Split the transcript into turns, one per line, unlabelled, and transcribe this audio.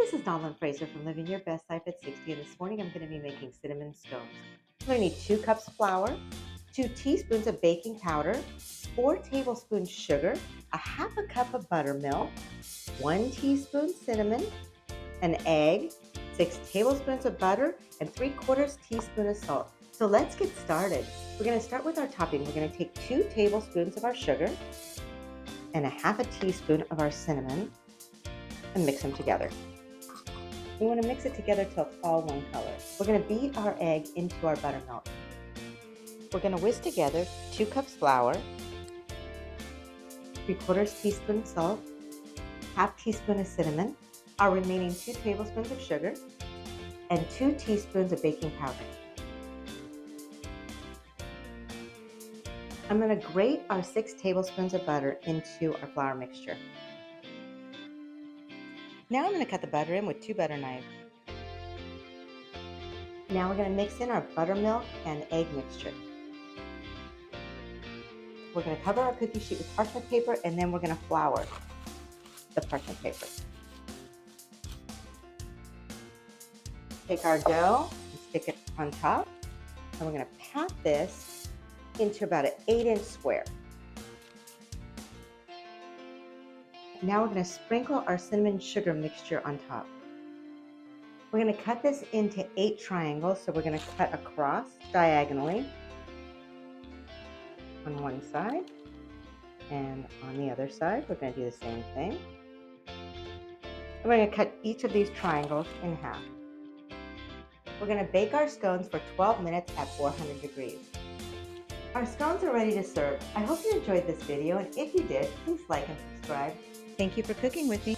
This is Donald Fraser from Living Your Best Life at 60, and this morning I'm going to be making cinnamon scones. I'm going to need 2 cups flour, 2 teaspoons of baking powder, 4 tablespoons sugar, a half a cup of buttermilk, 1 teaspoon cinnamon, an egg, 6 tablespoons of butter, and 3/4 teaspoon of salt. So let's get started. We're going to start with our topping. We're going to take 2 tablespoons of our sugar and a half a teaspoon of our cinnamon and mix them together. We want to mix it together till it's all one color. We're going to beat our egg into our buttermilk. We're going to whisk together 2 cups flour, 3/4 teaspoon salt, half teaspoon of cinnamon, our remaining 2 tablespoons of sugar, and 2 teaspoons of baking powder. I'm going to grate our 6 tablespoons of butter into our flour mixture. Now I'm going to cut the butter in with 2 butter knives. Now we're going to mix in our buttermilk and egg mixture. We're going to cover our cookie sheet with parchment paper, and then we're going to flour the parchment paper. Take our dough and stick it on top, and we're going to pat this into about an 8-inch square. Now we're going to sprinkle our cinnamon sugar mixture on top. We're going to cut this into 8 triangles, so we're going to cut across diagonally on one side, and on the other side we're going to do the same thing. And we're going to cut each of these triangles in half. We're going to bake our scones for 12 minutes at 400 degrees. Our scones are ready to serve. I hope you enjoyed this video, and if you did, please like and subscribe. Thank you for cooking with me.